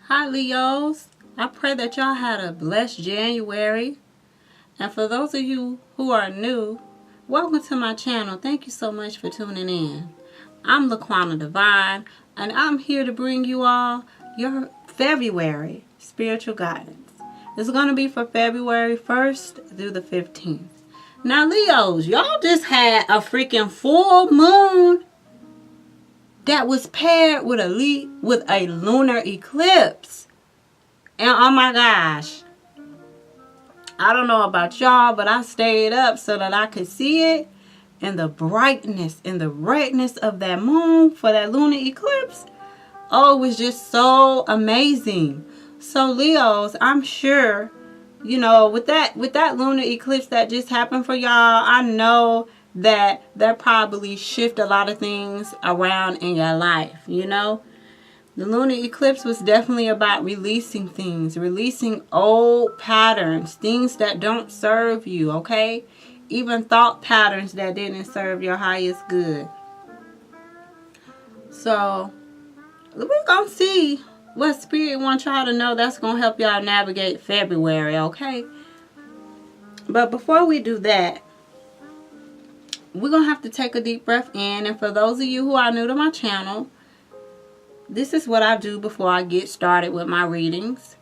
Hi Leos, I pray that y'all had a blessed January. And for those of you who are new, welcome to my channel. Thank you so much for tuning in. I'm Laquana Divine, and I'm here to bring you all your February spiritual guidance. It's going to be for February 1st through the 15th. Now Leos, y'all just had a freaking full moon that was paired with a lunar eclipse. And oh my gosh, I don't know about y'all, but I stayed up so that I could see it. And the brightness and the redness of that moon for that lunar eclipse, oh, it was just so amazing. So Leos, I'm sure, with that lunar eclipse that just happened for y'all, I know that probably shift a lot of things around in your life, The lunar eclipse was definitely about releasing things, releasing old patterns, things that don't serve you, okay? Even thought patterns that didn't serve your highest good. So, we're going to see what Spirit wants y'all to know that's going to help y'all navigate February, okay? But before we do that, we're going to have to take a deep breath in. And for those of you who are new to my channel, this is what I do before I get started with my readings.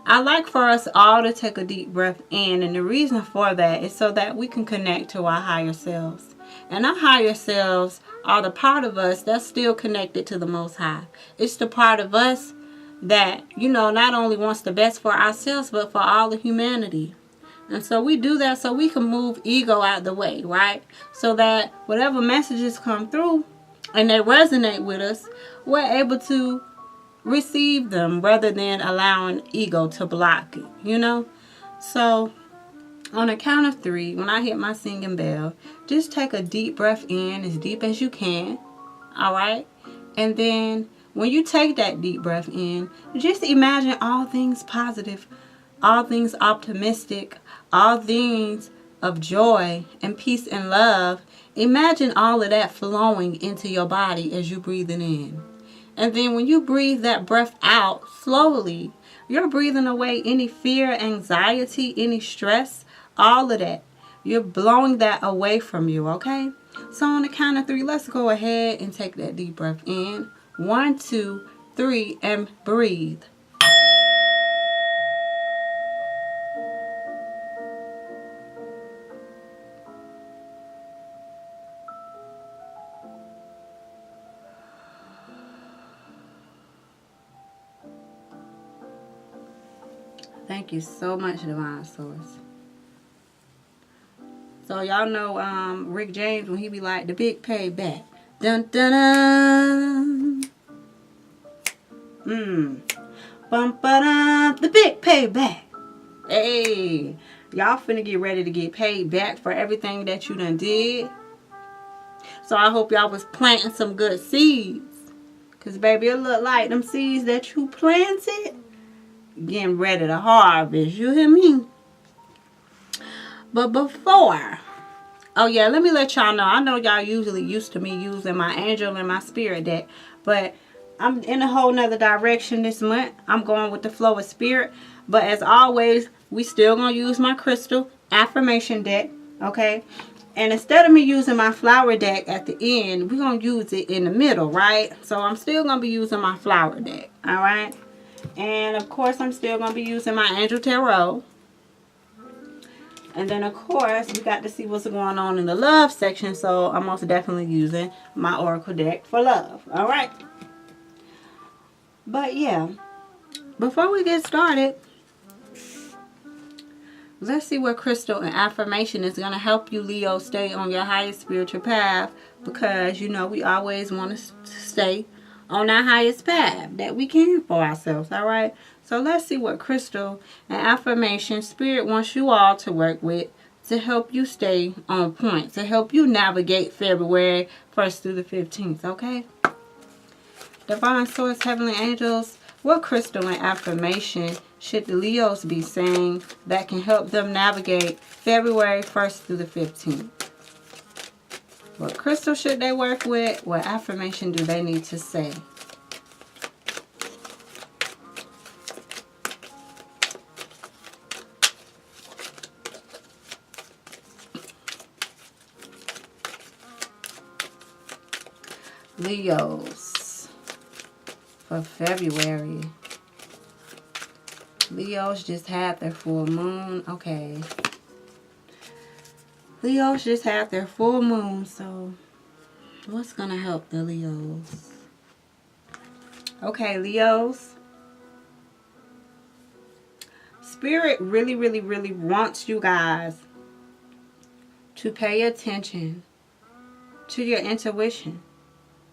I like for us all to take a deep breath in, and the reason for that is so that we can connect to our higher selves. And our higher selves are the part of us that's still connected to the Most High. It's the part of us that, not only wants the best for ourselves, but for all of humanity. And so we do that so we can move ego out the way, right? So that whatever messages come through and they resonate with us, we're able to receive them rather than allowing ego to block it, So on a count of 3, when I hit my singing bell, just take a deep breath in, as deep as you can, all right? And then when you take that deep breath in, just imagine all things positive, all things optimistic, all things of joy and peace and love. Imagine all of that flowing into your body as you breathe it in. And then when you breathe that breath out slowly, you're breathing away any fear, anxiety, any stress, all of that. You're blowing that away from you, okay? So on the count of 3, let's go ahead and take that deep breath in. 1, 2, 3, and breathe. Thank you so much, Divine Source. So y'all know Rick James when he be like, the big payback. Dun dun dun. Bum ba dum. The big payback. Hey, y'all finna get ready to get paid back for everything that you done did. So I hope y'all was planting some good seeds. Cause baby, it look like them seeds that you planted getting ready to harvest. You hear me? But before, let me let y'all know. I know y'all usually used to me using my angel and my spirit deck, but I'm in a whole nother direction this month. I'm going with the flow of spirit. But as always, we still gonna use my crystal affirmation deck, okay? And instead of me using my flower deck at the end, we're gonna use it in the middle, right? So I'm still gonna be using my flower deck, all right? And of course, I'm still going to be using my Angel Tarot. And then of course, we got to see what's going on in the love section. So I'm most definitely using my Oracle deck for love. Alright. But yeah, before we get started, let's see what crystal and affirmation is going to help you, Leo, stay on your highest spiritual path. Because, we always want to stay on our highest path that we can for ourselves, all right? So let's see what crystal and affirmation Spirit wants you all to work with to help you stay on point, to help you navigate February 1st through the 15th, okay? Divine Source, Heavenly Angels, what crystal and affirmation should the Leos be saying that can help them navigate February 1st through the 15th? What crystal should they work with? What affirmation do they need to say? Leos for February. Leos just had their full moon. Okay. Leos just had their full moon. So what's going to help the Leos? Okay, Leos. Spirit really, really, really wants you guys to pay attention to your intuition.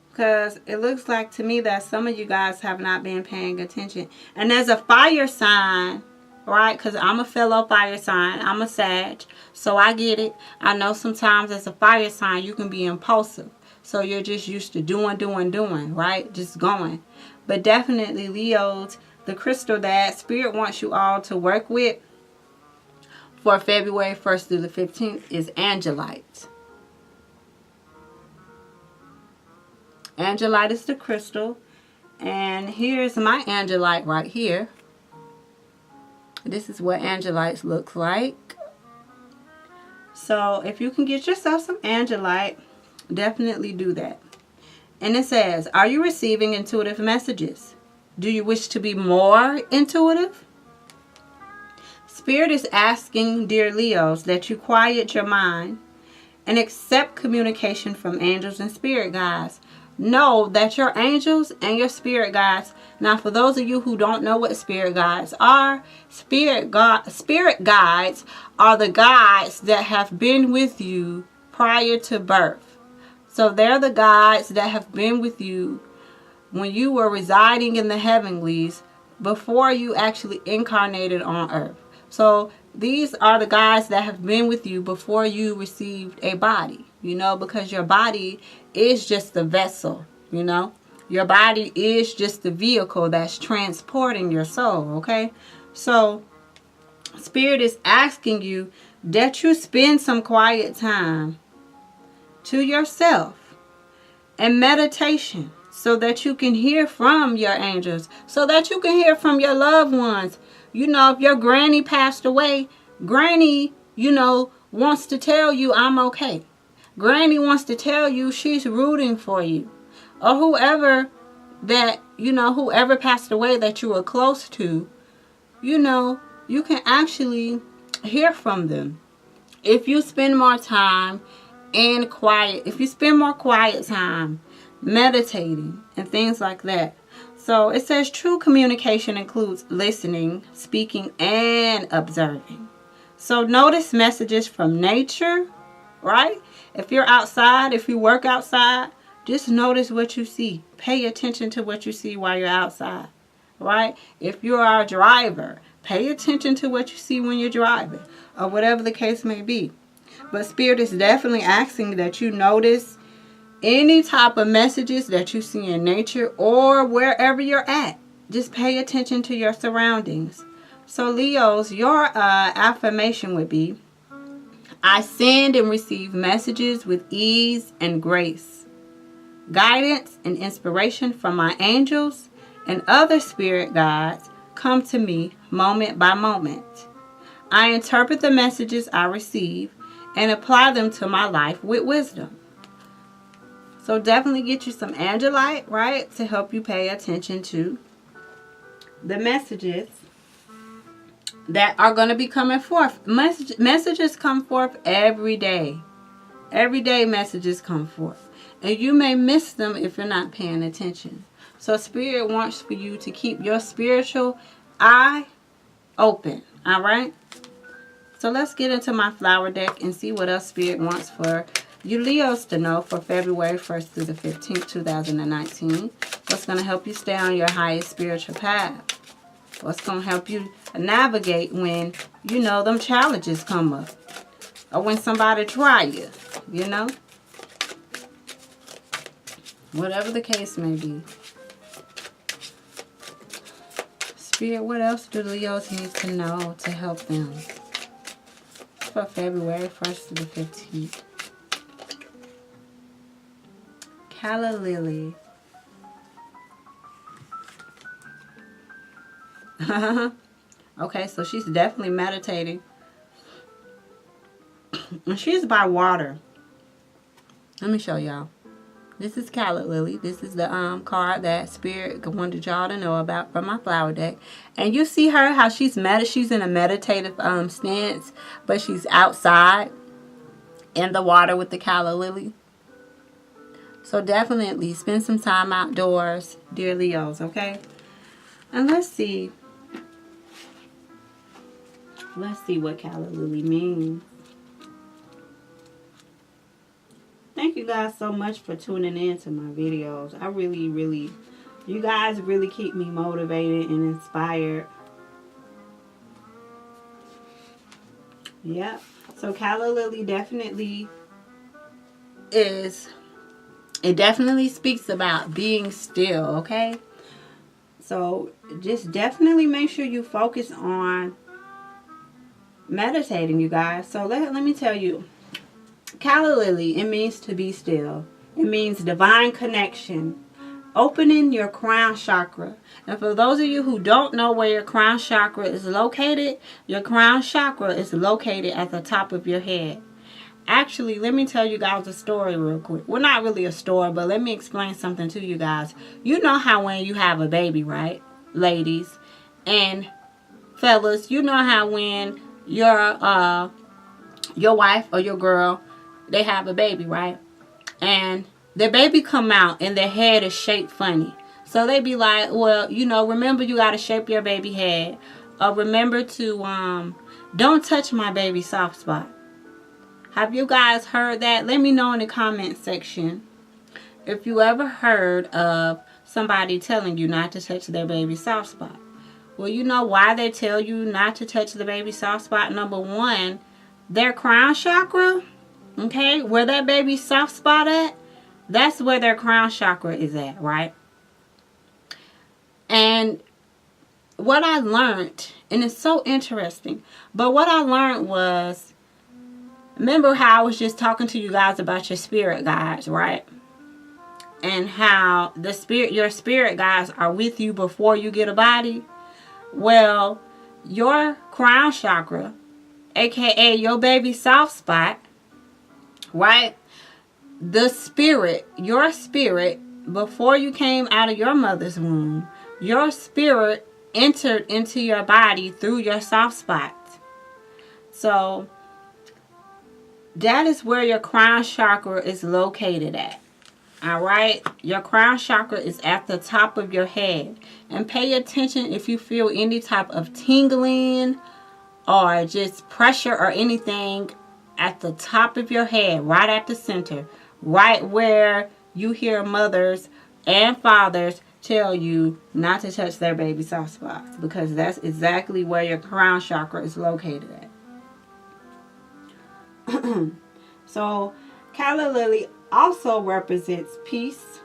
Because it looks like to me that some of you guys have not been paying attention. And there's a fire sign, right? Because I'm a fellow fire sign. I'm a Sag. So I get it. I know sometimes as a fire sign you can be impulsive. So you're just used to doing, right? Just going. But definitely, Leos, the crystal that Spirit wants you all to work with for February 1st through the 15th is Angelite. Angelite is the crystal. And here's my Angelite right here. This is what Angelite looks like. So if you can get yourself some Angelite, definitely do that. And it says, are you receiving intuitive messages? Do you wish to be more intuitive? Spirit is asking, dear Leos, that you quiet your mind and accept communication from angels and spirit guides. Know that your angels and your spirit guides. Now, for those of you who don't know what spirit guides are, spirit guides are the guides that have been with you prior to birth. So they're the guides that have been with you when you were residing in the heavenlies before you actually incarnated on earth. So these are the guides that have been with you before you received a body, because your body is just the vessel, Your body is just the vehicle that's transporting your soul, okay? So Spirit is asking you that you spend some quiet time to yourself and meditation so that you can hear from your angels, so that you can hear from your loved ones. If your granny passed away, granny, wants to tell you I'm okay. Granny wants to tell you she's rooting for you. Or whoever that, whoever passed away that you were close to, you can actually hear from them. If you spend more time in quiet, if you spend more quiet time meditating and things like that. So it says true communication includes listening, speaking, and observing. So notice messages from nature, right? If you're outside, if you work outside, just notice what you see. Pay attention to what you see while you're outside, right? If you're a driver, pay attention to what you see when you're driving, or whatever the case may be. But Spirit is definitely asking that you notice any type of messages that you see in nature or wherever you're at. Just pay attention to your surroundings. So Leos, your affirmation would be, I send and receive messages with ease and grace. Guidance and inspiration from my angels and other spirit guides come to me moment by moment. I interpret the messages I receive and apply them to my life with wisdom. So definitely get you some Angelite, right, to help you pay attention to the messages that are going to be coming forth. Messages come forth every day. Every day messages come forth. And you may miss them if you're not paying attention. So Spirit wants for you to keep your spiritual eye open. All right? So let's get into my flower deck and see what else Spirit wants for you Leos to know for February 1st through the 15th, 2019. What's going to help you stay on your highest spiritual path? What's going to help you navigate when, them challenges come up? Or when somebody try you, Whatever the case may be. Spirit, what else do Leos need to know to help them for February 1st to the 15th? Calla Lily. Okay, so she's definitely meditating. And she's by water. Let me show y'all. This is Calla Lily. This is the card that Spirit wanted y'all to know about from my flower deck. And you see her, how she's in a meditative stance, but she's outside in the water with the Calla Lily. So definitely spend some time outdoors, dear Leos, okay? And let's see what Calla Lily means. Thank you guys so much for tuning in to my videos. I really, you guys really keep me motivated and inspired. Yeah. So Calla Lily definitely speaks about being still, okay? So just definitely make sure you focus on meditating, you guys. So let me tell you, Calla Lily, it means to be still. It means divine connection, opening your crown chakra. And for those of you who don't know where your crown chakra is located, your crown chakra is located at the top of your head. Actually, let me tell you guys a story real quick. Well, not really a story, but let me explain something to you guys. You know how when you have a baby, right? Ladies and fellas, you know how when your wife or your girl, they have a baby, right? And their baby come out and their head is shaped funny. So they be like, well, remember you got to shape your baby head. Or remember to, don't touch my baby soft spot. Have you guys heard that? Let me know in the comment section if you ever heard of somebody telling you not to touch their baby soft spot. Well, you know why they tell you not to touch the baby soft spot? Number one, their crown chakra, okay, where that baby soft spot at, that's where their crown chakra is at, right? And what I learned, and it's so interesting, but what I learned was, remember how I was just talking to you guys about your spirit guides, right? And how your spirit guides are with you before you get a body. Well, your crown chakra, aka your baby soft spot, right? Your spirit, before you came out of your mother's womb, your spirit entered into your body through your soft spot. So that is where your crown chakra is located at. Alright? Your crown chakra is at the top of your head. And pay attention if you feel any type of tingling or just pressure or anything at the top of your head, right at the center, right where you hear mothers and fathers tell you not to touch their baby soft spots, because that's exactly where your crown chakra is located at. So Calla Lily also represents peace.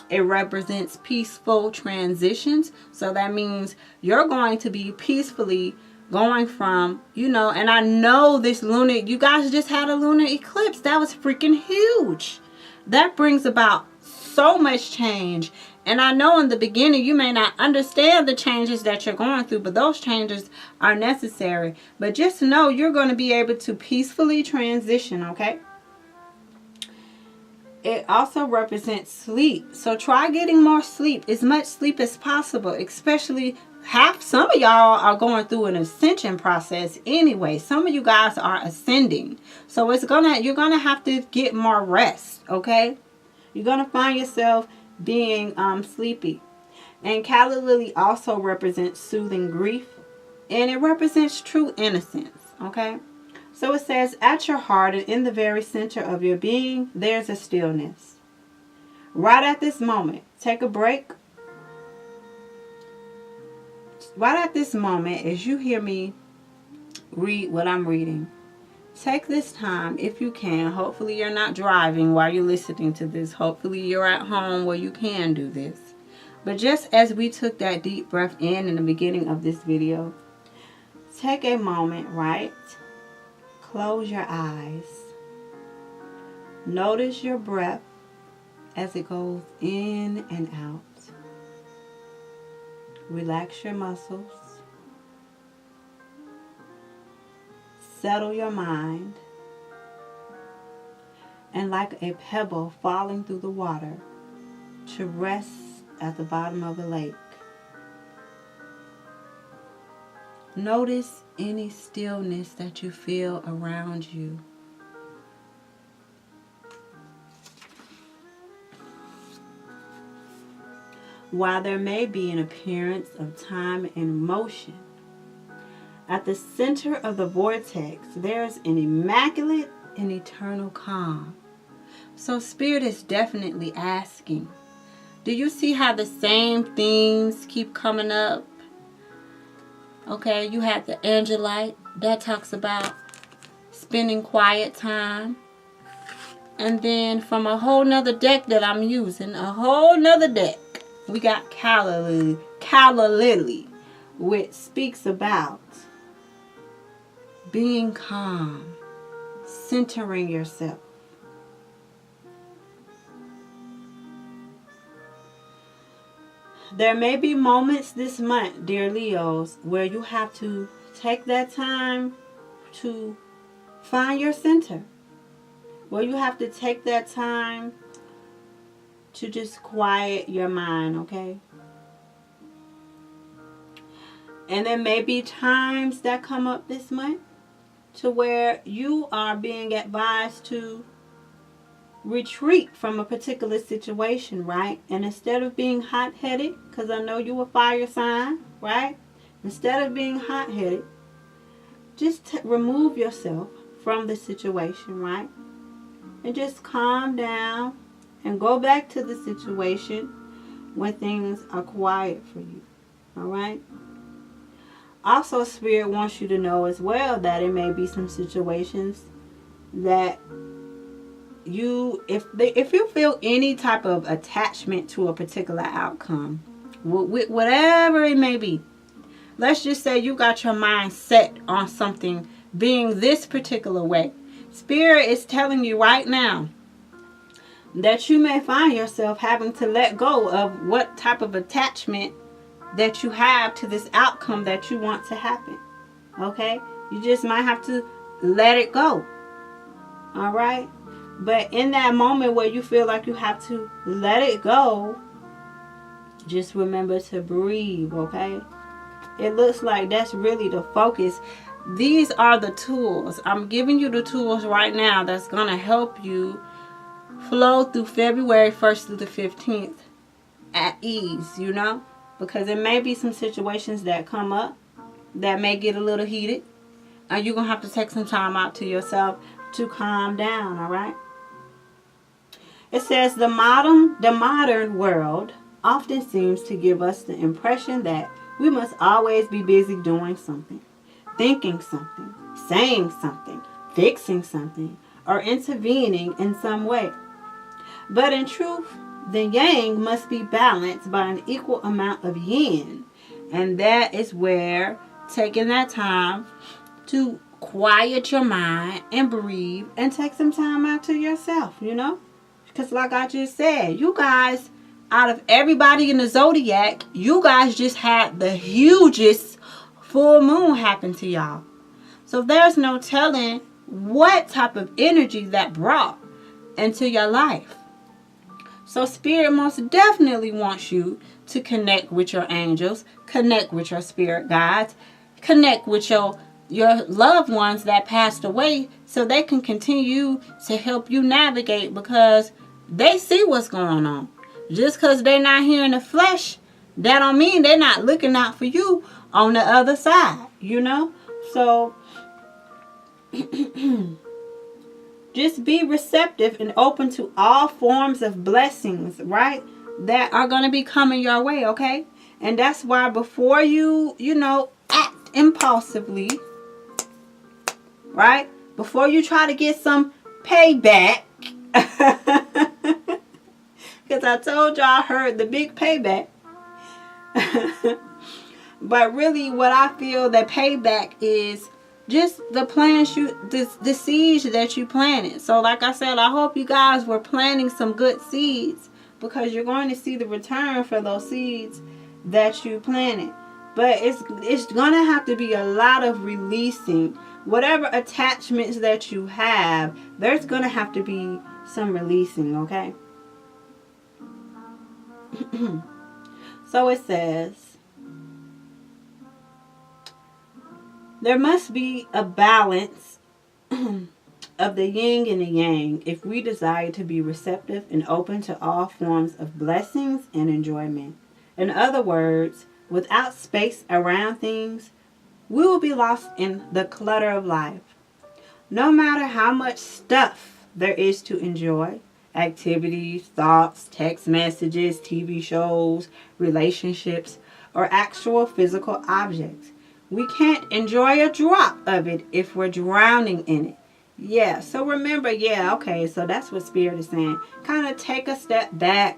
It represents peaceful transitions. So that means you're going to be peacefully going from, and I know this you guys just had a lunar eclipse. That was freaking huge. That brings about so much change. And I know in the beginning you may not understand the changes that you're going through, but those changes are necessary. But just know you're going to be able to peacefully transition, okay? It also represents sleep. So try getting more sleep, as much sleep as possible, especially some of y'all are going through an ascension process anyway. Some of you guys are ascending. So you're going to have to get more rest, okay? You're going to find yourself being sleepy. And Calla Lily also represents soothing grief, and it represents true innocence, okay? So it says, at your heart and in the very center of your being, there's a stillness. Right at this moment, take a break. Right at this moment, as you hear me read what I'm reading, take this time if you can. Hopefully you're not driving while you're listening to this. Hopefully you're at home where you can do this. But just as we took that deep breath in the beginning of this video, take a moment, right? Close your eyes. Notice your breath as it goes in and out. Relax your muscles. Settle your mind. and like a pebble falling through the water to rest at the bottom of a lake. Notice any stillness that you feel around you. While there may be an appearance of time and motion, at the center of the vortex, there's an immaculate and eternal calm. So Spirit is definitely asking, do you see how the same themes keep coming up? Okay, you have the Angelite that talks about spending quiet time. And then from a whole nother deck that I'm using, a whole nother deck, we got Calla Lily, which speaks about being calm, centering yourself. There may be moments this month, dear Leos, where you have to take that time to find your center. Where you have to take that time to just quiet your mind, okay? And there may be times that come up this month to where you are being advised to retreat from a particular situation, right? And instead of being hot-headed, because I know you a fire sign, right? Instead of being hot-headed, just remove yourself from the situation, right? And just calm down and go back to the situation when things are quiet for you, all right? Also, Spirit wants you to know as well that it may be some situations that if you feel any type of attachment to a particular outcome, whatever it may be, let's just say you got your mind set on something being this particular way. Spirit is telling you right now that you may find yourself having to let go of what type of attachment that you have to this outcome that you want to happen. Okay? You just might have to let it go. All right? But in that moment where you feel like you have to let it go, just remember to breathe, okay? It looks like that's really the focus. These are the tools. I'm giving you the tools right now that's going to help you flow through February 1st through the 15th at ease, you know? Because there may be some situations that come up that may get a little heated. And you're going to have to take some time out to yourself to calm down, all right? It says the modern world often seems to give us the impression that we must always be busy doing something, thinking something, saying something, fixing something, or intervening in some way. But in truth, the yang must be balanced by an equal amount of yin. And that is where taking that time to quiet your mind and breathe and take some time out to yourself, you know? Because like I just said, you guys, out of everybody in the zodiac, you guys just had the hugest full moon happen to y'all. So there's no telling what type of energy that brought into your life. So Spirit most definitely wants you to connect with your angels, connect with your spirit guides, connect with your loved ones that passed away so they can continue to help you navigate, because they see what's going on. Just because they're not here in the flesh, that don't mean they're not looking out for you on the other side, you know? So just be receptive and open to all forms of blessings, right? That are going to be coming your way, okay? And that's why before you act impulsively, right? Before you try to get some payback, because I told y'all I heard the big payback. But really what I feel that payback is just the plans the seeds that you planted. So like I said, I hope you guys were planting some good seeds, because you're going to see the return for those seeds that you planted. But it's going to have to be a lot of releasing. Whatever attachments that you have, there's going to have to be some releasing, okay? So it says, there must be a balance of the yin and the yang if we desire to be receptive and open to all forms of blessings and enjoyment. In other words, without space around things, we will be lost in the clutter of life. No matter how much stuff there is to enjoy, activities, thoughts, text messages, TV shows, relationships, or actual physical objects, we can't enjoy a drop of it if we're drowning in it. Yeah, so remember, okay, so that's what Spirit is saying. Kind of take a step back,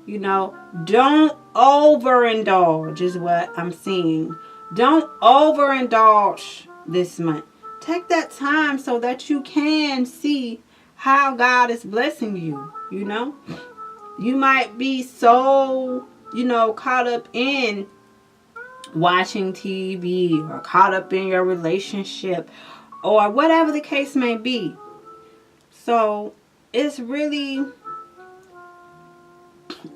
don't overindulge is what I'm seeing. Don't overindulge this month. Take that time so that you can see how God is blessing you, You might be so, caught up in watching TV or caught up in your relationship or whatever the case may be. So it's really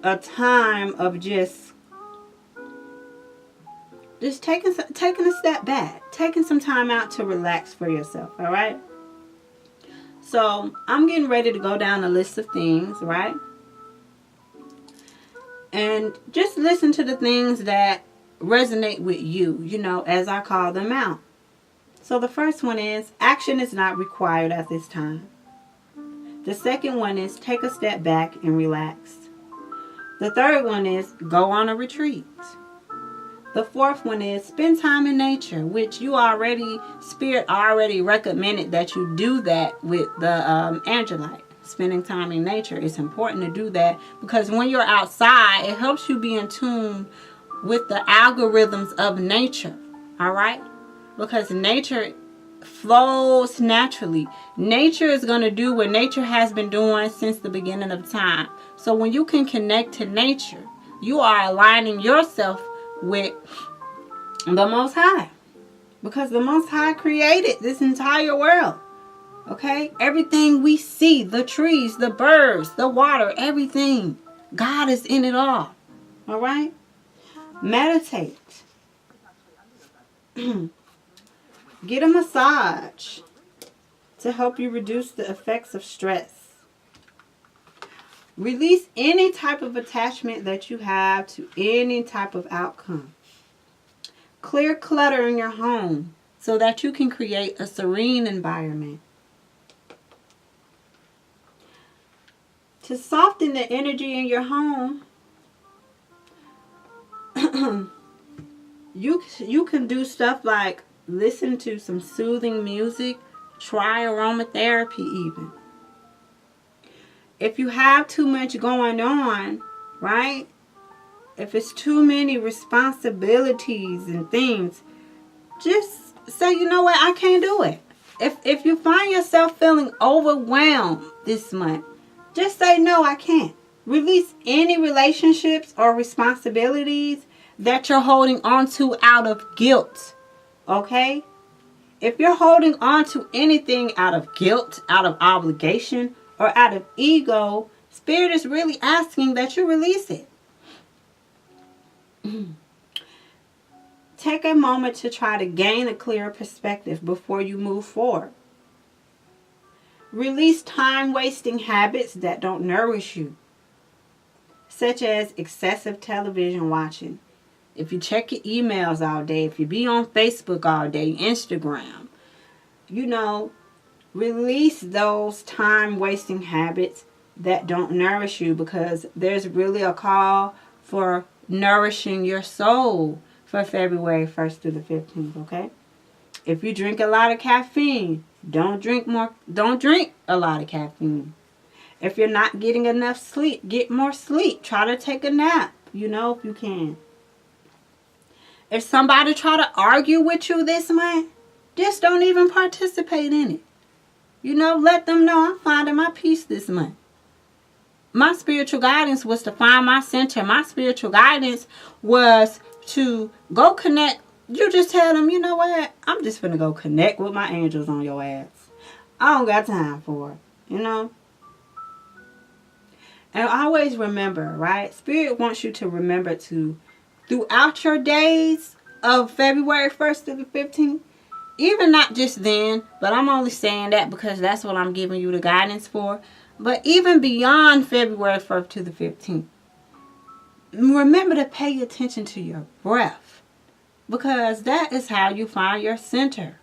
a time of just taking a step back, taking some time out to relax for yourself, all right? So I'm getting ready to go down a list of things, right? And just listen to the things that resonate with you, as I call them out. So the first one is, action is not required at this time. The second one is, take a step back and relax. The third one is, go on a retreat. The fourth one is, spend time in nature, which Spirit already recommended that you do that with the Angelite. Spending time in nature. It's important to do that because when you're outside, it helps you be in tune with the algorithms of nature. All right? Because nature flows naturally. Nature is going to do what nature has been doing since the beginning of time. So when you can connect to nature, you are aligning yourself with the Most High. Because the Most High created this entire world. Okay? Everything we see, the trees, the birds, the water, everything. God is in it all. All right? Meditate. Get a massage to help you reduce the effects of stress. Release any type of attachment that you have to any type of outcome. Clear clutter in your home so that you can create a serene environment. To soften the energy in your home, you can do stuff like listen to some soothing music, try aromatherapy even. If you have too much going on, right? If it's too many responsibilities and things, just say, you know what, I can't do it. If you find yourself feeling overwhelmed this month, just say, no, I can't. Release any relationships or responsibilities that you're holding on to out of guilt. Okay? If you're holding on to anything out of guilt, out of obligation, or out of ego, Spirit is really asking that you release it. Take a moment to try to gain a clearer perspective before you move forward. Release time-wasting habits that don't nourish you, such as excessive television watching. If you check your emails all day, if you be on Facebook all day, Instagram, release those time-wasting habits that don't nourish you, because there's really a call for nourishing your soul for February 1st through the 15th, okay? If you drink a lot of caffeine, don't drink a lot of caffeine. If you're not getting enough sleep, get more sleep. Try to take a nap, if you can. If somebody try to argue with you this month, just don't even participate in it. Let them know I'm finding my peace this month. My spiritual guidance was to find my center. My spiritual guidance was to go connect. You just tell them, you know what? I'm just going to go connect with my angels on your ass. I don't got time for it, And always remember, right? Spirit wants you to remember to, throughout your days of February 1st to the 15th, even not just then, but I'm only saying that because that's what I'm giving you the guidance for. But even beyond February 1st to the 15th, remember to pay attention to your breath, because that is how you find your center.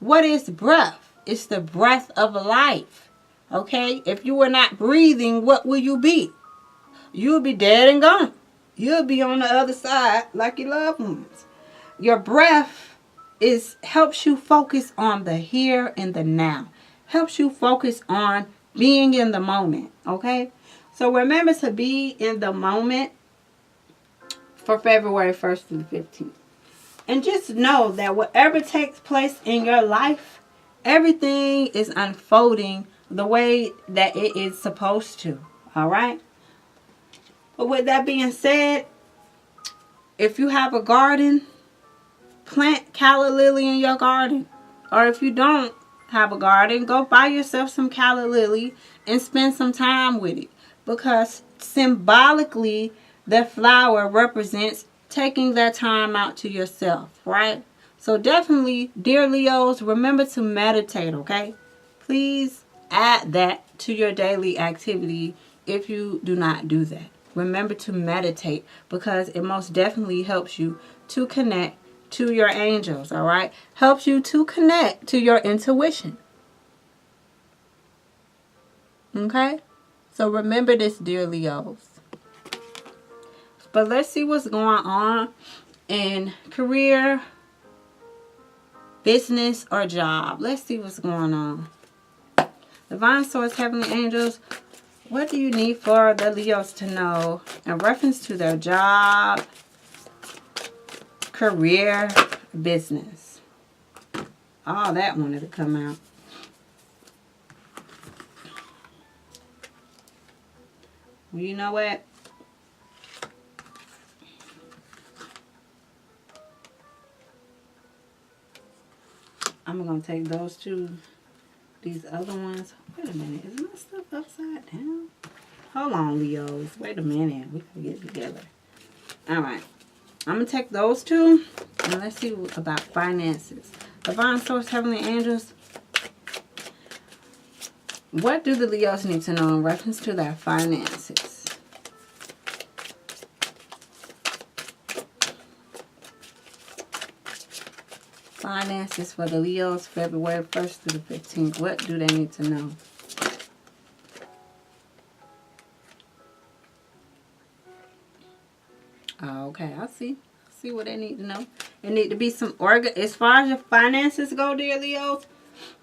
What is breath? It's the breath of life. Okay? If you were not breathing, what will you be? You'll be dead and gone. You'll be on the other side like your loved ones. Your breath helps you focus on the here and the now. Helps you focus on being in the moment. Okay? So remember to be in the moment for February 1st to the 15th. And just know that whatever takes place in your life, everything is unfolding the way that it is supposed to. Alright? But with that being said, if you have a garden, plant calla lily in your garden. Or if you don't have a garden, go buy yourself some calla lily and spend some time with it. Because symbolically, the flower represents taking that time out to yourself, right? So definitely, dear Leos, remember to meditate, okay? Please add that to your daily activity if you do not do that. Remember to meditate, because it most definitely helps you to connect to your angels, all right? Helps you to connect to your intuition. Okay? So remember this, dear Leos. But let's see what's going on in career, business, or job. Let's see what's going on. Divine Source, Heavenly Angels, what do you need for the Leos to know in reference to their job, career, business? Oh, that wanted to come out. Well, you know what? I'm going to take those two, these other ones. Wait a minute. Is my stuff upside down? Hold on, Leos. Wait a minute. We got to get it together. All right. I'm going to take those two. And let's see about finances. Divine Source, Heavenly Angels. What do the Leos need to know in reference to their finances? Finances for the Leos, February 1st to the 15th. What do they need to know? Oh, okay, I see what they need to know. There need to be some as far as your finances go, dear Leos.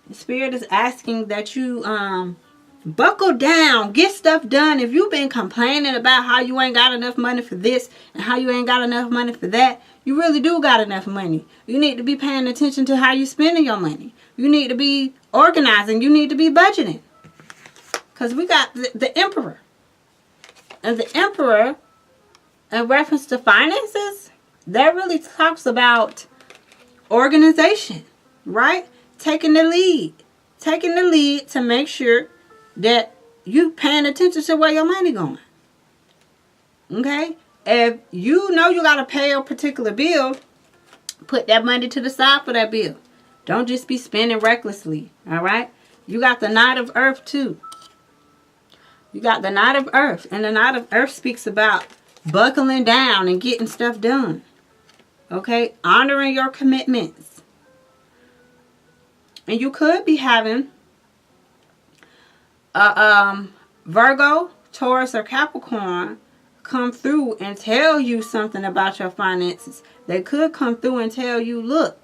The Spirit is asking that you buckle down, get stuff done. If you've been complaining about how you ain't got enough money for this and how you ain't got enough money for that, you really do got enough money. You need to be paying attention to how you spending your money. You need to be organizing. You need to be budgeting. Because we got the Emperor. And the Emperor, in reference to finances, that really talks about organization, right? Taking the lead. Taking the lead to make sure that you paying attention to where your money going. Okay? If you know you got to pay a particular bill, put that money to the side for that bill. Don't just be spending recklessly. All right? You got the Knight of Earth too. You got the Knight of Earth. And the Knight of Earth speaks about buckling down and getting stuff done. Okay? Honoring your commitments. And you could be having a Virgo, Taurus, or Capricorn come through and tell you something about your finances. They could come through and tell you, look,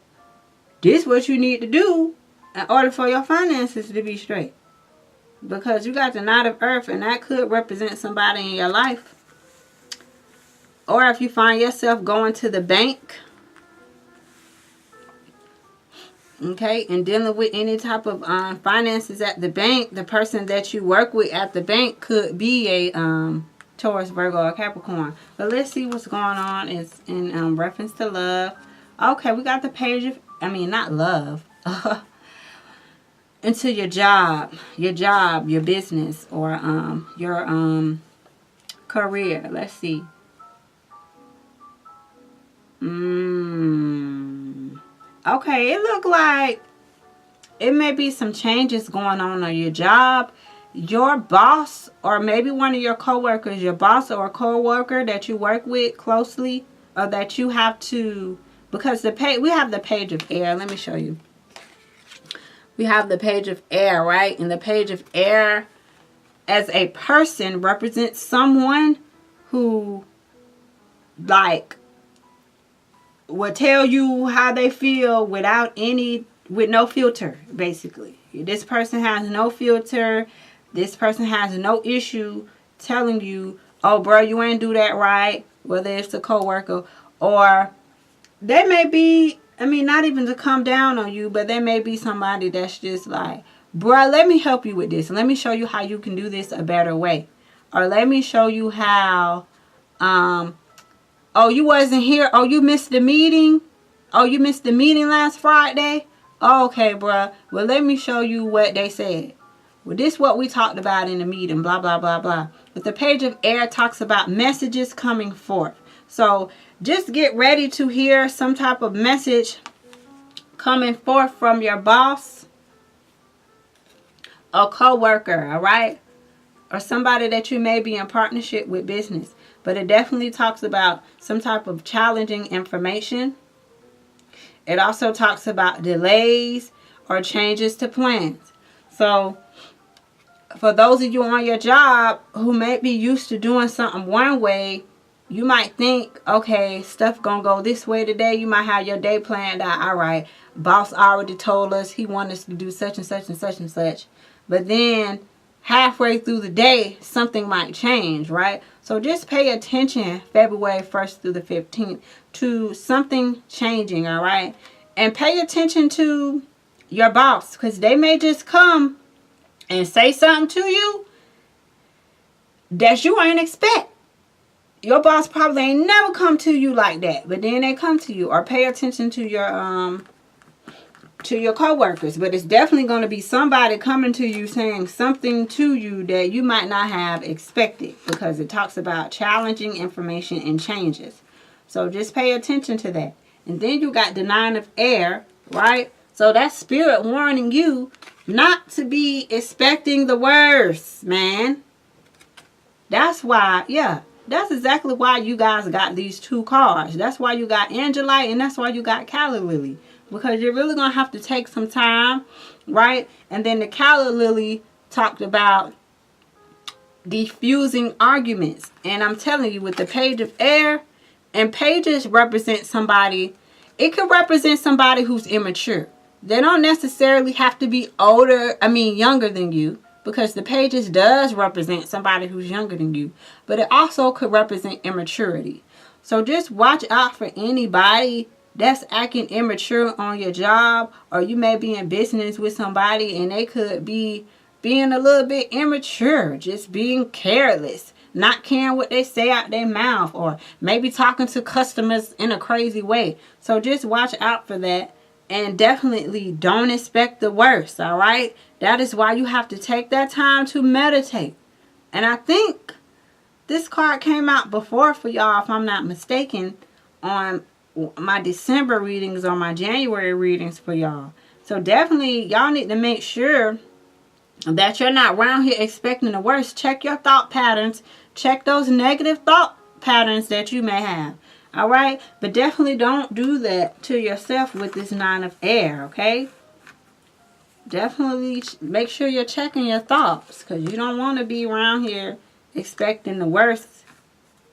this is what you need to do in order for your finances to be straight. Because you got the Knight of Earth, and that could represent somebody in your life. Or if you find yourself going to the bank, okay, and dealing with any type of finances at the bank, the person that you work with at the bank could be a Taurus, Virgo, or Capricorn. But let's see what's going on is in reference to love. Okay, we got the page of, not love. into your job, your business, or your career. Let's see. Okay, it look like it may be some changes going on your job. Your boss, or maybe one of your coworkers, your boss or a coworker that you work with closely, or that you have to, because we have the page of air. Let me show you. We have the page of air, right? And the page of air as a person represents someone who, like, will tell you how they feel with no filter, basically. This person has no filter. This person has no issue telling you, oh, bro, you ain't do that right, whether it's a coworker, or they may be, not even to come down on you, but there may be somebody that's just like, bro, let me help you with this. Let me show you how you can do this a better way. Or let me show you how, oh, you wasn't here. Oh, you missed the meeting. Oh, you missed the meeting last Friday. Oh, okay, bruh. Well, let me show you what they said. Well, this is what we talked about in the meeting, blah, blah, blah, blah. But the page of air talks about messages coming forth. So just get ready to hear some type of message coming forth from your boss or coworker, all right? Or somebody that you may be in partnership with business. But it definitely talks about some type of challenging information. It also talks about delays or changes to plans. So for those of you on your job who may be used to doing something one way, you might think, okay, stuff gonna go this way today. You might have your day planned out. All right, boss already told us he wanted us to do such and such and such and such. But then halfway through the day, something might change, right? So just pay attention February 1st through the 15th to something changing, all right? And pay attention to your boss, because they may just come and say something to you that you ain't expect. Your boss probably ain't never come to you like that, but then they come to you. Or pay attention to your coworkers, but it's definitely going to be somebody coming to you saying something to you that you might not have expected, because it talks about challenging information and changes. So just pay attention to that. And then you got the 9 of air, right? So that's spirit warning you not to be expecting the worst, man. That's why, that's exactly why you guys got these 2 cards. That's why you got Angelite, and that's why you got Calla Lily. Because you're really going to have to take some time, right? And then the Calla Lily talked about diffusing arguments. And I'm telling you, with the page of air, and pages represent somebody, it could represent somebody who's immature. They don't necessarily have to be younger than you, because the pages does represent somebody who's younger than you. But it also could represent immaturity. So just watch out for anybody that's acting immature on your job, or you may be in business with somebody and they could be being a little bit immature, just being careless, not caring what they say out their mouth, or maybe talking to customers in a crazy way. So just watch out for that, and definitely don't expect the worst, all right? That is why you have to take that time to meditate. And I think this card came out before for y'all, if I'm not mistaken, on my December readings or my January readings for y'all. So definitely y'all need to make sure that you're not around here expecting the worst. Check your thought patterns. Check those negative thought patterns that you may have. All right? But definitely don't do that to yourself with this 9 of air, okay? Definitely make sure you're checking your thoughts, because you don't want to be around here expecting the worst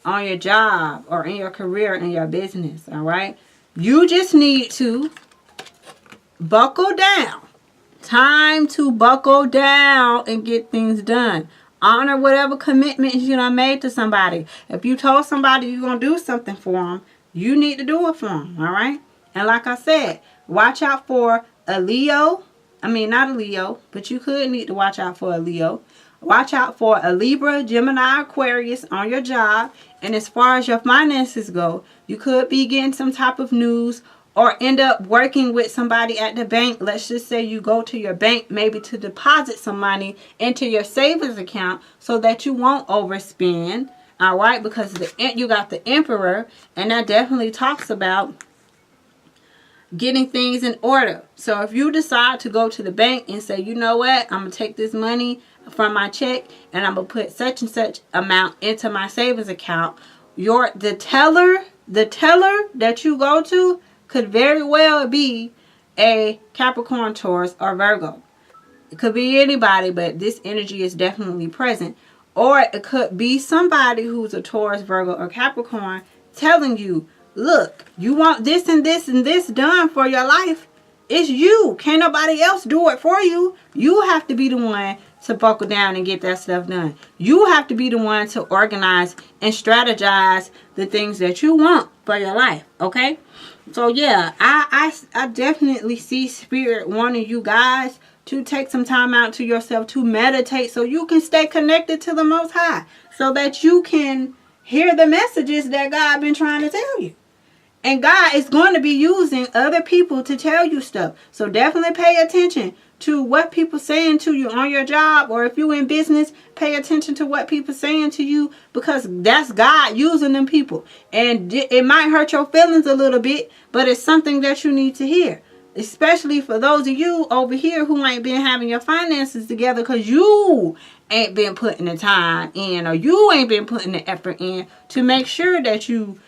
on your job or in your career, in your business, all right? You just need to buckle down. Time to buckle down and get things done. Honor whatever commitments you done made to somebody. If you told somebody you're going to do something for them, you need to do it for them, all right? And like I said, watch out for a Leo. Not a Leo, but you could need to watch out for a Leo. Watch out for a Libra, Gemini, Aquarius on your job. And as far as your finances go, you could be getting some type of news or end up working with somebody at the bank. Let's just say you go to your bank maybe to deposit some money into your savings account so that you won't overspend. All right, because you got the Emperor, and that definitely talks about getting things in order. So if you decide to go to the bank and say, you know what, I'm going to take this money from my check and I'm going to put such and such amount into my savings account, the teller that you go to could very well be a Capricorn, Taurus, or Virgo. It could be anybody, but this energy is definitely present. Or it could be somebody who's a Taurus, Virgo, or Capricorn telling you, look, you want this and this and this done for your life. It's you. Can't nobody else do it for you. You have to be the one to buckle down and get that stuff done. You have to be the one to organize and strategize the things that you want for your life. Okay? So yeah, I definitely see Spirit wanting you guys to take some time out to yourself to meditate so you can stay connected to the Most High, so that you can hear the messages that God been trying to tell you. And God is going to be using other people to tell you stuff. So definitely pay attention to what people saying to you on your job, or if you're in business, pay attention to what people saying to you, because that's God using them people. And it might hurt your feelings a little bit, but it's something that you need to hear. Especially for those of you over here who ain't been having your finances together because you ain't been putting the time in, or you ain't been putting the effort in to make sure that you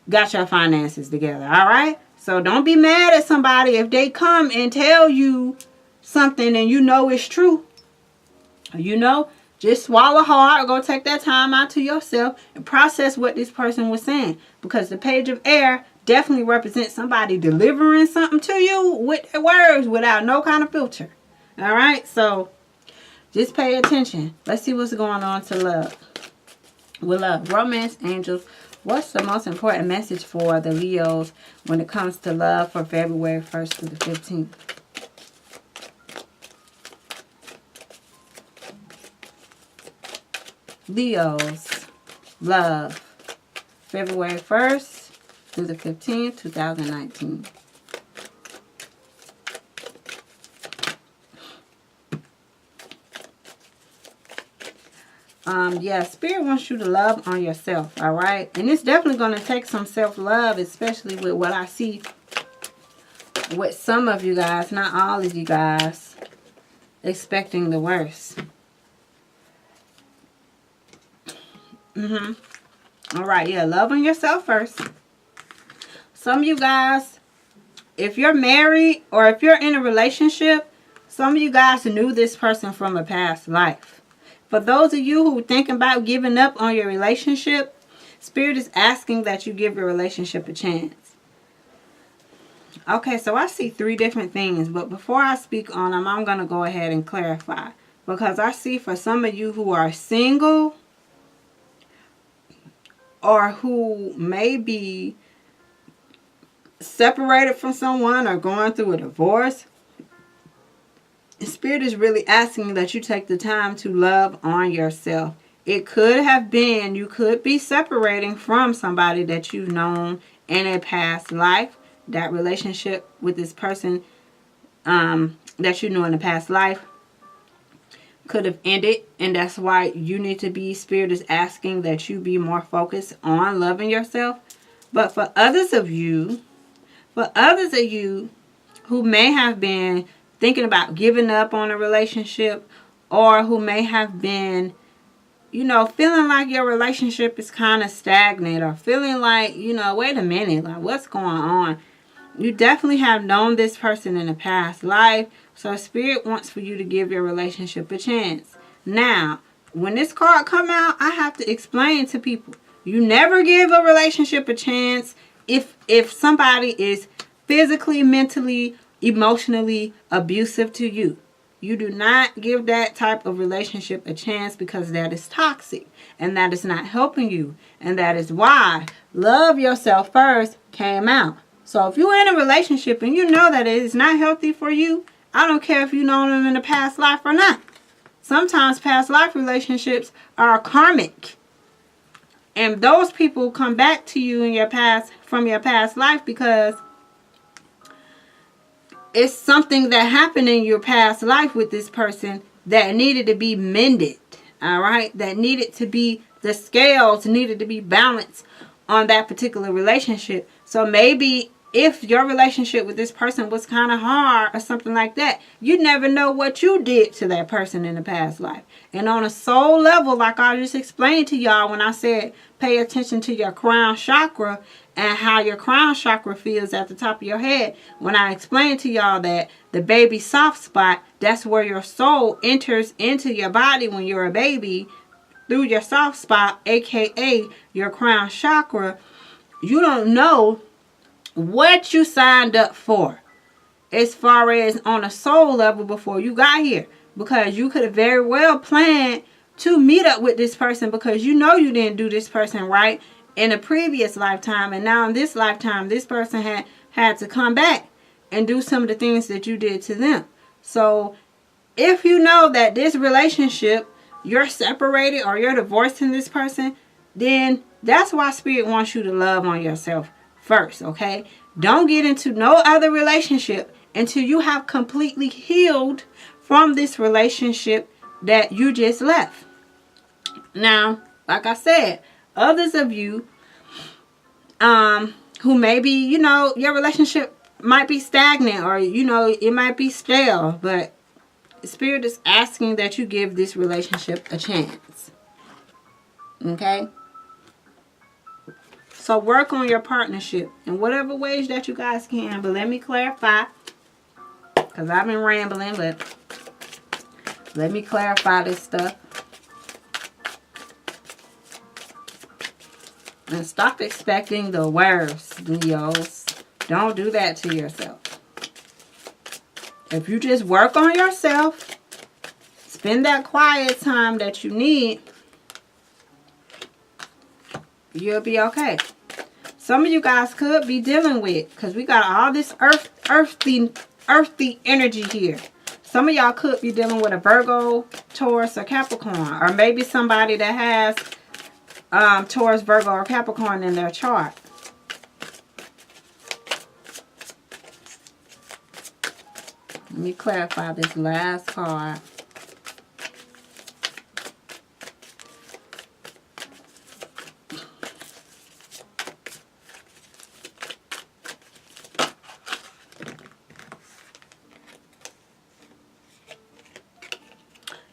got your finances together. All right? So don't be mad at somebody if they come and tell you something and you know it's true. You know, just swallow hard, or go take that time out to yourself and process what this person was saying. Because the Page of Air definitely represents somebody delivering something to you with their words without no kind of filter. All right? So just pay attention. Let's see what's going on to love. With love, romance, angels. What's the most important message for the Leos when it comes to love for February 1st through the 15th? Leos, love, February 1st through the 15th, 2019. Yeah, Spirit wants you to love on yourself, all right? And it's definitely going to take some self-love, especially with what I see with some of you guys, not all of you guys, expecting the worst. All right, yeah, love on yourself first. Some of you guys, if you're married or if you're in a relationship, some of you guys knew this person from a past life. For those of you who are thinking about giving up on your relationship, Spirit is asking that you give your relationship a chance. Okay, so I see 3 different things, but before I speak on them, I'm going to go ahead and clarify. Because I see for some of you who are single, or who may be separated from someone or going through a divorce, Spirit is really asking that you take the time to love on yourself. It could have been, you could be separating from somebody that you've known in a past life. That relationship with this person that you knew in a past life could have ended, and that's why you need to be, Spirit is asking that you be more focused on loving yourself. But for others of you who may have been thinking about giving up on a relationship, or who may have been, you know, feeling like your relationship is kind of stagnant, or feeling like, you know, wait a minute, like what's going on? You definitely have known this person in a past life. So Spirit wants for you to give your relationship a chance. Now, when this card come out, I have to explain to people, you never give a relationship a chance if somebody is physically, mentally, emotionally abusive to you. You do not give that type of relationship a chance, because that is toxic and that is not helping you. And that is why love yourself first came out. So if you're in a relationship and you know that it is not healthy for you, I don't care if you know them in a past life or not. Sometimes past life relationships are karmic. And those people come back to you in your past, from your past life, because it's something that happened in your past life with this person that needed to be mended. All right, that needed to be, the scales needed to be balanced on that particular relationship. So maybe if your relationship with this person was kind of hard or something like that, you never know what you did to that person in the past life. And on a soul level, like I just explained to y'all when I said pay attention to your crown chakra and how your crown chakra feels at the top of your head, when I explained to y'all that the baby soft spot, that's where your soul enters into your body when you're a baby through your soft spot, aka your crown chakra. You don't know what you signed up for as far as on a soul level before you got here, because you could have very well planned to meet up with this person because you know you didn't do this person right in a previous lifetime, and now in this lifetime this person had to come back and do some of the things that you did to them. So if you know that this relationship, you're separated or you're divorcing this person, then that's why Spirit wants you to love on yourself first, okay? Don't get into no other relationship until you have completely healed from this relationship that you just left. Now, like I said, others of you who maybe, your relationship might be stagnant or, it might be stale, but Spirit is asking that you give this relationship a chance. Okay? So work on your partnership in whatever ways that you guys can. But let me clarify, because I've been rambling, but let me clarify this stuff. And stop expecting the worst, Leos. Don't do that to yourself. If you just work on yourself, spend that quiet time that you need, you'll be okay. Some of you guys could be dealing with, because we got all this earthy energy here. Some of y'all could be dealing with a Virgo, Taurus, or Capricorn. Or maybe somebody that has Taurus, Virgo, or Capricorn in their chart. Let me clarify this last card.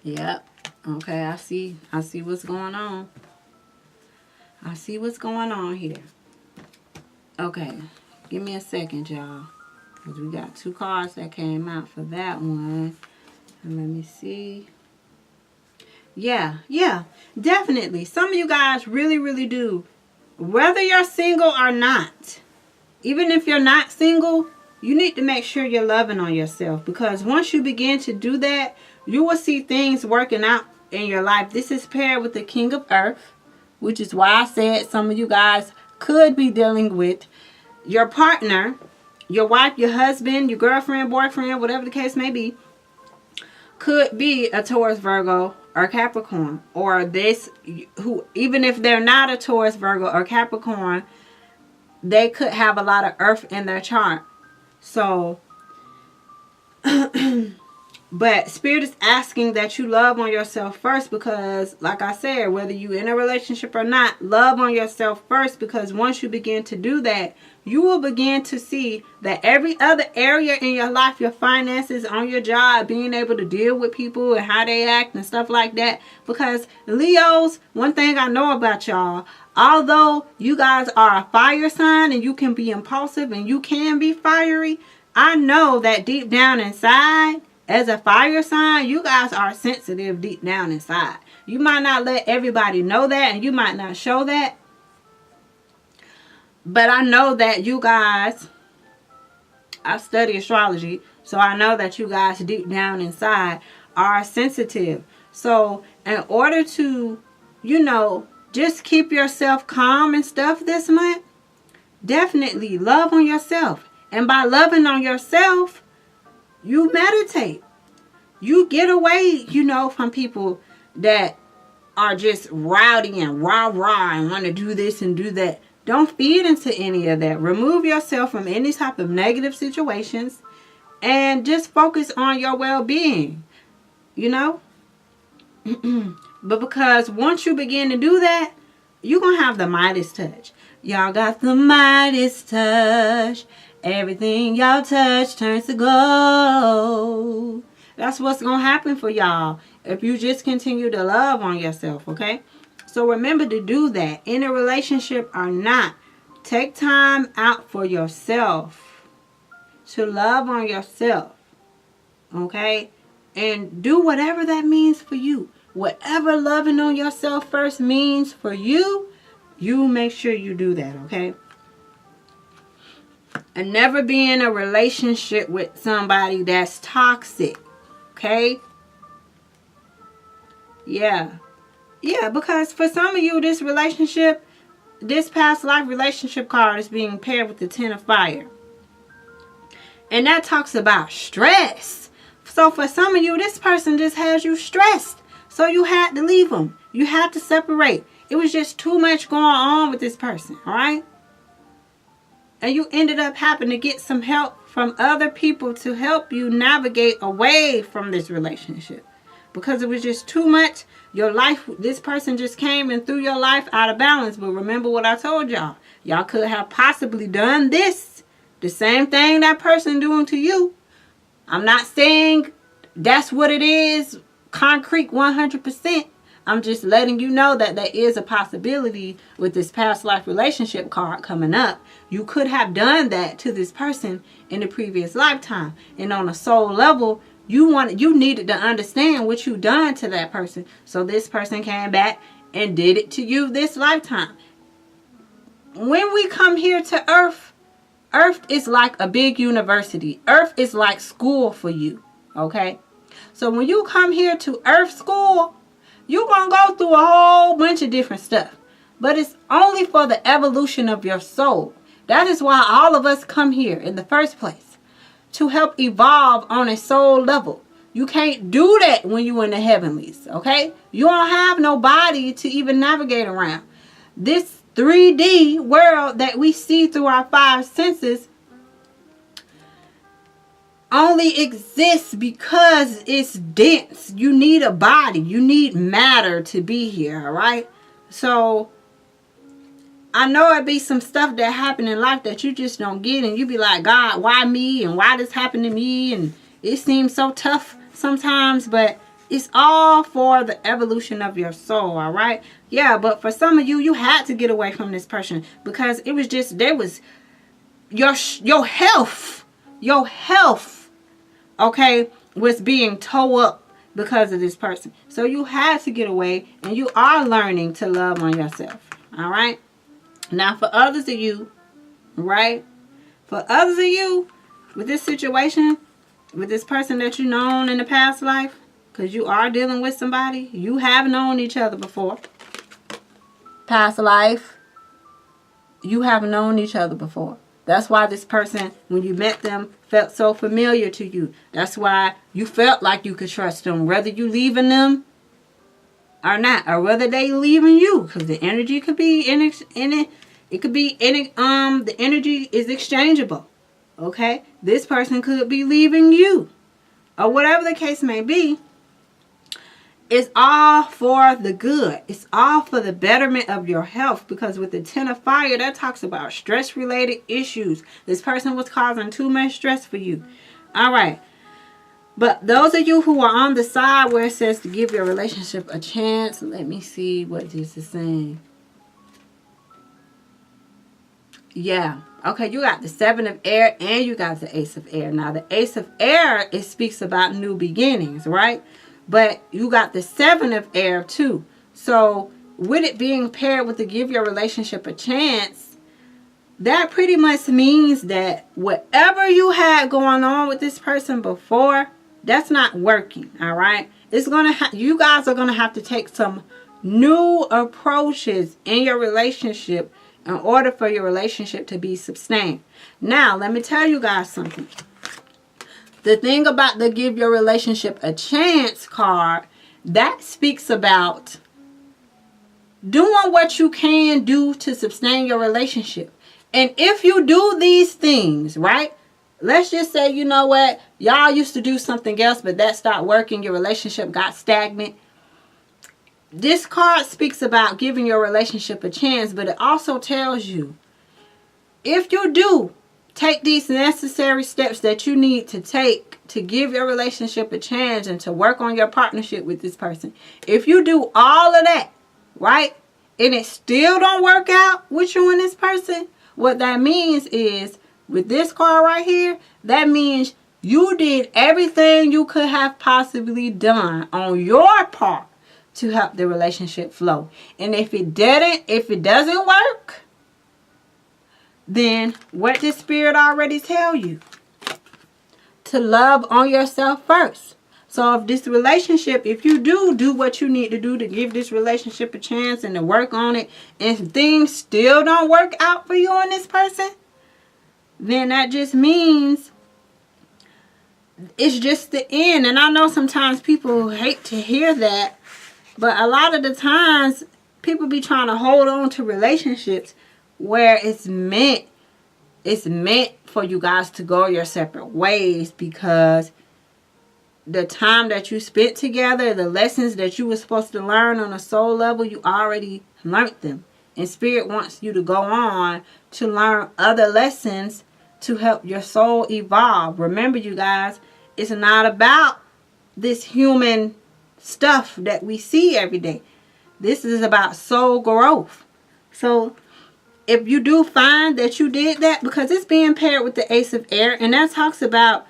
Yep. Okay, I see what's going on. I see what's going on here. Okay. Give me a second, y'all. Because we got 2 cards that came out for that one. And let me see. Yeah, definitely. Some of you guys really, really do. Whether you're single or not, even if you're not single, you need to make sure you're loving on yourself. Because once you begin to do that, you will see things working out in your life. This is paired with the King of Earth, which is why I said some of you guys could be dealing with your partner, your wife, your husband, your girlfriend, boyfriend, whatever the case may be, could be a Taurus, Virgo, or Capricorn. Or this, who, even if they're not a Taurus, Virgo, or Capricorn, they could have a lot of earth in their chart. So, but Spirit is asking that you love on yourself first, because like I said, whether you're in a relationship or not, love on yourself first, because once you begin to do that, you will begin to see that every other area in your life, your finances, on your job, being able to deal with people and how they act and stuff like that. Because Leos, one thing I know about y'all, although you guys are a fire sign and you can be impulsive and you can be fiery, I know that deep down inside, as a fire sign, you guys are sensitive deep down inside. You might not let everybody know that, and you might not show that. But I know that you guys, I study astrology, so I know that you guys deep down inside are sensitive. So in order to, just keep yourself calm and stuff this month, definitely love on yourself. And by loving on yourself, you meditate. You get away, from people that are just rowdy and rah-rah and want to do this and do that. Don't feed into any of that. Remove yourself from any type of negative situations and just focus on your well-being, you know. But because once you begin to do that, you're going to have the Midas touch. Y'all got the Midas touch. Everything y'all touch turns to gold. That's what's going to happen for y'all if you just continue to love on yourself, okay? So remember to do that. In a relationship or not, take time out for yourself. To love on yourself, okay? And do whatever that means for you. Whatever loving on yourself first means for you, you make sure you do that, okay? And never be in a relationship with somebody that's toxic, okay? Yeah, because for some of you, this relationship, this past life relationship card is being paired with the Ten of Fire. And that talks about stress. So for some of you, this person just has you stressed. So you had to leave them. You had to separate. It was just too much going on with this person, all right? And you ended up having to get some help from other people to help you navigate away from this relationship. Because it was just too much. Your life, this person just came and threw your life out of balance. But remember what I told y'all. Y'all could have possibly done this. The same thing that person doing to you. I'm not saying that's what it is. Concrete 100%. I'm just letting you know that there is a possibility with this past life relationship card coming up. You could have done that to this person in the previous lifetime. And on a soul level, you needed to understand what you done to that person. So this person came back and did it to you this lifetime. When we come here to Earth, Earth is like a big university. Earth is like school for you. Okay? So when you come here to Earth school, you're going to go through a whole bunch of different stuff. But it's only for the evolution of your soul. That is why all of us come here in the first place. To help evolve on a soul level. You can't do that when you're in the heavenlies. Okay? You don't have no body to even navigate around. This 3D world that we see through our 5 senses only exists because it's dense. You need a body. You need matter to be here, all right? So, I know it be some stuff that happen in life that you just don't get. And you be like, God, why me? And why this happened to me? And it seems so tough sometimes. But it's all for the evolution of your soul, all right? Yeah, but for some of you, you had to get away from this person. Because it was just, there was your health. Your health. Okay, was being tore up because of this person. So you had to get away, and you are learning to love on yourself. All right. Now for others of you, right? For others of you, with this situation, with this person that you known in the past life, because you are dealing with somebody, you have known each other before. Past life, you have known each other before. That's why this person, when you met them, felt so familiar to you. That's why you felt like you could trust them, whether you leaving them or not, or whether they leaving you, because the energy could be the energy is exchangeable. Okay, this person could be leaving you, or whatever the case may be. It's all for the good. It's all for the betterment of your health. Because with the Ten of Fire, that talks about stress-related issues. This person was causing too much stress for you. All right. But those of you who are on the side where it says to give your relationship a chance, let me see what this is saying. Yeah. Okay, you got the 7 of Air and you got the Ace of Air. Now, the Ace of Air, it speaks about new beginnings, right? But you got the 7 of Air too. So with it being paired with the give your relationship a chance, that pretty much means that whatever you had going on with this person before, that's not working. All right. It's going to you guys are going to have to take some new approaches in your relationship in order for your relationship to be sustained. Now, let me tell you guys something. The thing about the give your relationship a chance card, that speaks about doing what you can do to sustain your relationship. And if you do these things, right? Let's just say, you know what, y'all used to do something else, but that stopped working. Your relationship got stagnant. This card speaks about giving your relationship a chance, but it also tells you, if you do take these necessary steps that you need to take to give your relationship a chance and to work on your partnership with this person, if you do all of that, right, and it still don't work out with you and this person, what that means is, with this card right here, that means you did everything you could have possibly done on your part to help the relationship flow. And if it doesn't work, then what did Spirit already tell you? To love on yourself first. So if this relationship, if you do what you need to do to give this relationship a chance and to work on it, and things still don't work out for you and this person, then that just means it's just the end. And I know sometimes people hate to hear that, but a lot of the times people be trying to hold on to relationships where it's meant for you guys to go your separate ways, because the time that you spent together, the lessons that you were supposed to learn on a soul level, you already learned them. And Spirit wants you to go on to learn other lessons to help your soul evolve. Remember, you guys, it's not about this human stuff that we see every day. This is about soul growth. So if you do find that you did that, because it's being paired with the Ace of Air, and that talks about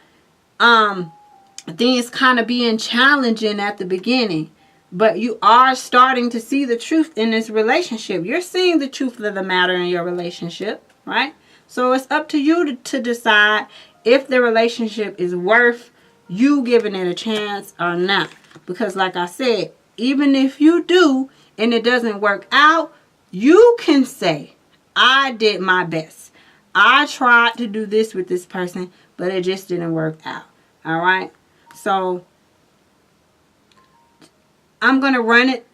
things kind of being challenging at the beginning, but you are starting to see the truth in this relationship. You're seeing the truth of the matter in your relationship, right? So it's up to you to decide if the relationship is worth you giving it a chance or not. Because like I said, even if you do and it doesn't work out, you can say, I did my best. I tried to do this with this person, but it just didn't work out. All right? So I'm going to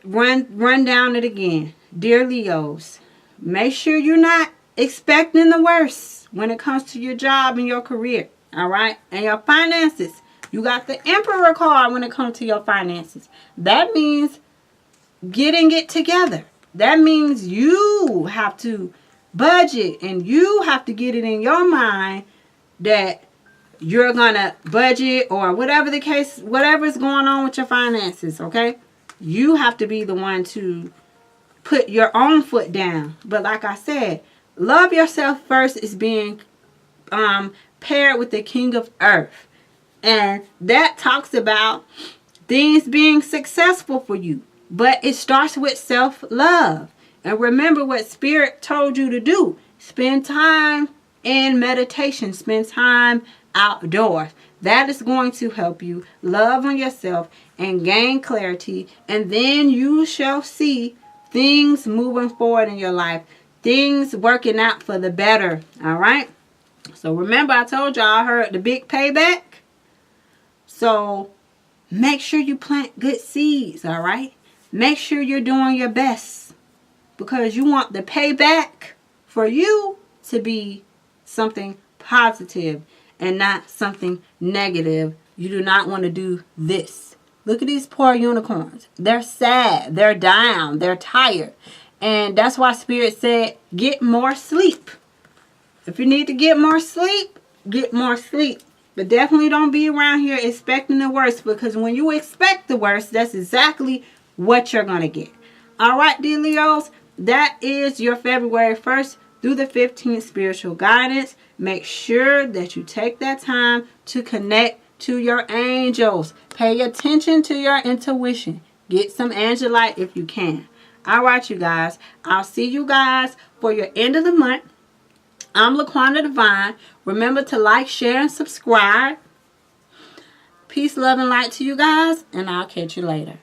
run down it again. Dear Leos, make sure you're not expecting the worst when it comes to your job and your career. All right? And your finances. You got the Emperor card when it comes to your finances. That means getting it together. That means you have to budget, and you have to get it in your mind that you're going to budget, or whatever the case, whatever's going on with your finances, okay? You have to be the one to put your own foot down. But like I said, love yourself first is being paired with the King of Earth. And that talks about things being successful for you. But it starts with self-love. And remember what Spirit told you to do. Spend time in meditation. Spend time outdoors. That is going to help you love on yourself and gain clarity. And then you shall see things moving forward in your life. Things working out for the better. All right? So remember, I told y'all I heard the big payback. So make sure you plant good seeds. All right? Make sure you're doing your best, because you want the payback for you to be something positive and not something negative. You do not want to do this. Look at these poor unicorns. They're sad. They're down. They're tired. And that's why Spirit said, get more sleep. If you need to get more sleep, get more sleep. But definitely don't be around here expecting the worst, because when you expect the worst, that's exactly what you're going to get. All right, dear Leos, that is your February 1st through the 15th spiritual guidance. Make sure that you take that time to connect to your angels. Pay attention to your intuition. Get some angelite if you can. All right, you guys. I'll see you guys for your end of the month. I'm LaQuanda Divine. Remember to like, share, and subscribe. Peace, love, and light to you guys, and I'll catch you later.